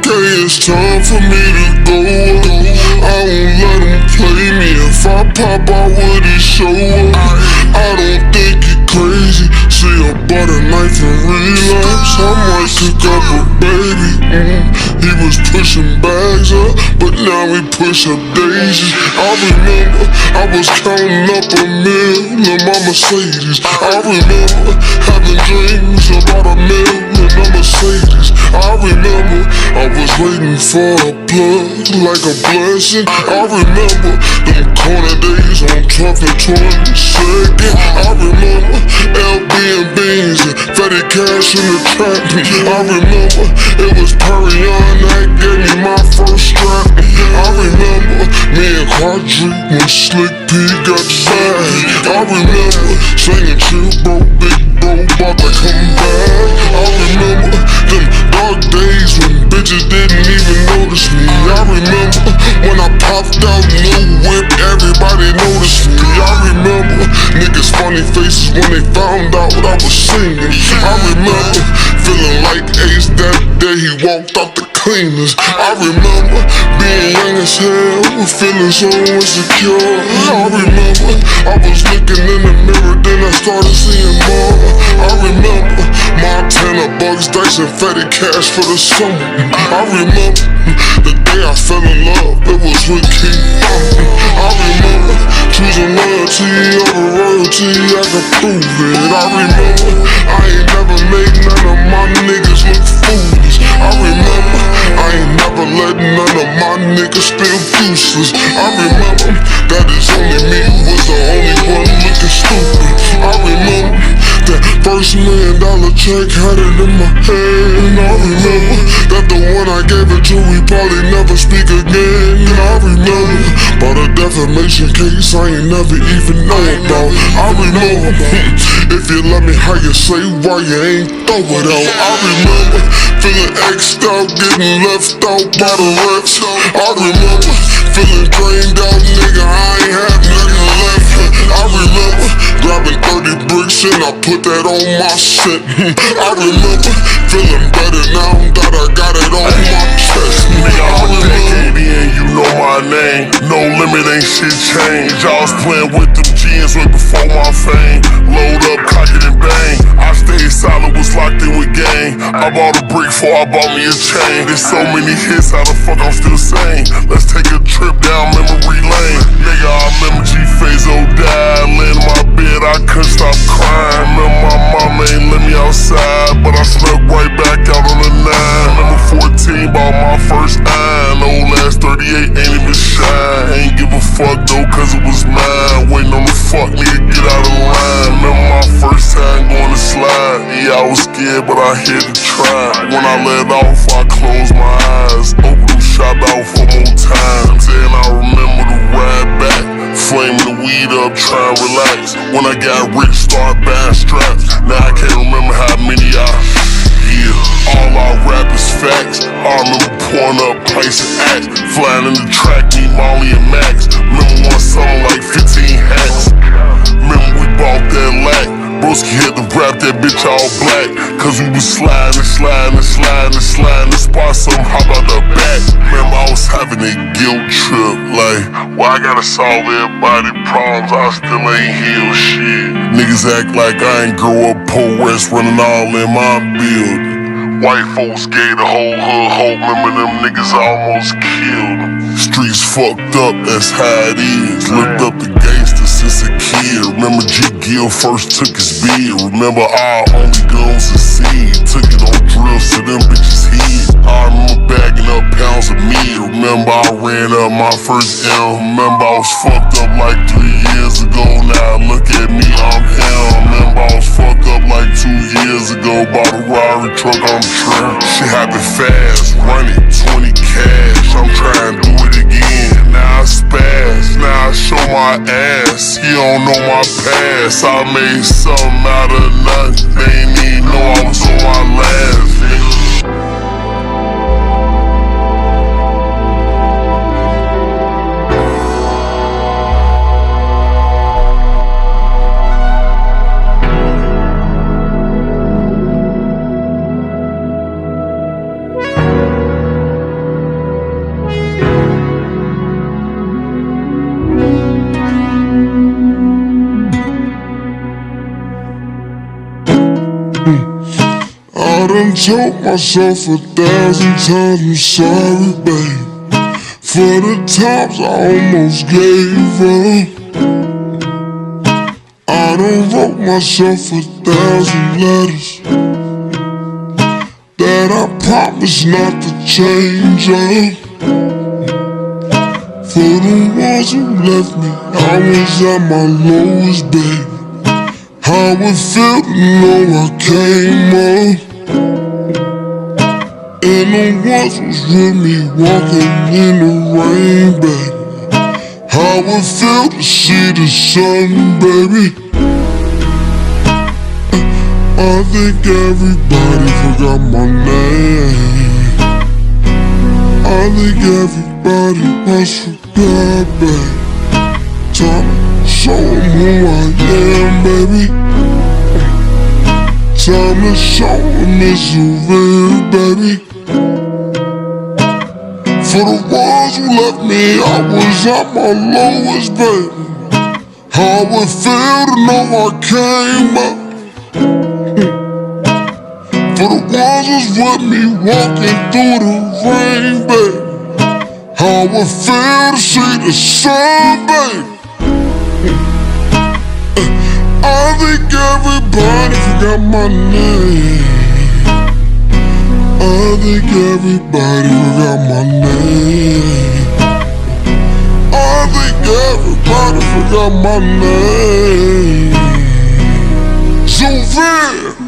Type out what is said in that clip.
Okay, it's time for me to go up. I won't let him play me. If I pop out, would he show up? I don't think he crazy. See a butter knife and relapse. I might cook up a baby. He was pushing bags up, but now he push up daisies. I remember I was counting up a meal in my Mercedes. I remember having dreams about a meal in a Mercedes. I remember I was waiting for a plug like a blessing. I remember them corner days on 12th and 22nd. I remember LB and beans and Fetty cash in the trap. I remember it was Perion that gave me my first strap. I remember me and Quadri when Slick P got the bag. I remember singing chill bro, big bro, bout to come back. I remember them dark days when bitches didn't even notice me. I remember when I popped out new whip, everybody noticed me. I remember niggas funny faces when they found out I was singing. I remember feeling like Ace that day he walked out the cleaners. I remember being young as hell, feeling so insecure. I remember I was looking in the mirror, then I started seeing more. I remember Montana, Bugs, Dice, and Fetty cash for the summer. I remember the day I fell in love, it was with King. I remember choosing loyalty over royalty, I can prove it. I remember I ain't never made none of my niggas look foolish. I remember I ain't never let none of my niggas spill useless. I remember that it's only me who was the only one looking stupid. I remember that first $1 million check had it in my hand. I remember that the one I gave it to, we probably never speak again. And I remember about a defamation case I ain't never even know about. I remember if you let me, how you say why you ain't throw it out. I remember feeling X'd out, getting left out by the refs. I remember feeling drained out, nigga, I ain't have nothing left. I remember grabbing 30 bricks and I put that on my shit. I remember feeling better now that I got it on my chest. Nigga, I'm a decade in, you know my name. No limit, ain't shit changed. I was playing with them jeans way before my fame. Load up, cock it and bang. I stayed solid, was locked in with gang. I bought a brick before I bought me a chain. There's so many hits, how the fuck I'm still sane? Let's take a trip down memory lane. Nigga, I remember G-Fazo died. Laying in my bed, I couldn't stop crying. Remember my mama ain't let me outside, but I slept right back out on the 9. Remember 14, bought my first iron. Old ass 38 ain't even shine. Ain't give a fuck though, cause it was mine. Waiting on the fuck nigga get out of line. Remember my first time going to slide. Yeah, I was scared, but I had to try. When I let off, I closed my eyes. Open them shop out for more times. And I remember the ride back. Flaming the weed up, trying to relax. When I got rich, start buying straps. Now I can't remember how many all I rap is facts. I remember pouring up pints and acts. Flying in the track, me, Molly, and Max. Remember one summer like 15 hats. Remember we bought that lack. Broski had to wrap that bitch all black. Cause we was sliding, the spot something, how about the back? Remember I was having a guilt trip. Like, well I gotta solve everybody's problems, I still ain't healed shit. Niggas act like I ain't grow up poor West, running all in my building. White folks gave the whole hood hope, remember them niggas almost killed them. Streets fucked up, that's how it is. Looked up to gangsters since a kid. Remember G. Gill first took his bid. Remember our only gun was a seed. Took it on drills to them bitches' head. I remember bagging up pounds of meat. Remember I ran up my first L. Remember I was fucked up like 3 years ago. Now look at me, I'm hell. Remember I was fucked up like 2 years ago. Bought a Rari truck on the trim. Shit happened fast, run it, 20 cash. I'm trying to do it again. Now I spaz, now I show my ass. He don't know my past. I made something out of nothing. They ain't even know I was on my last, nigga. I done told myself 1,000 times I'm sorry, babe, for the times I almost gave up. I done wrote myself 1,000 letters that I promise not to change up. For the ones who left me, I was at my lowest, babe. How it felt to know I came up. And the ones who's with me walking in the rain, baby. How it felt to see the sun, baby. I think everybody forgot my name. I think everybody must forget, babe. Time to show 'em who I am, baby. Time to show 'em it's Zavier, baby. For the ones who left me, I was at my lowest, baby. How it felt to know I came up. For the ones who's with me walking through the rain, baby. How it felt to see the sun, baby. I think everybody forgot my name. I think everybody forgot my name. I think everybody forgot my name. Zavier.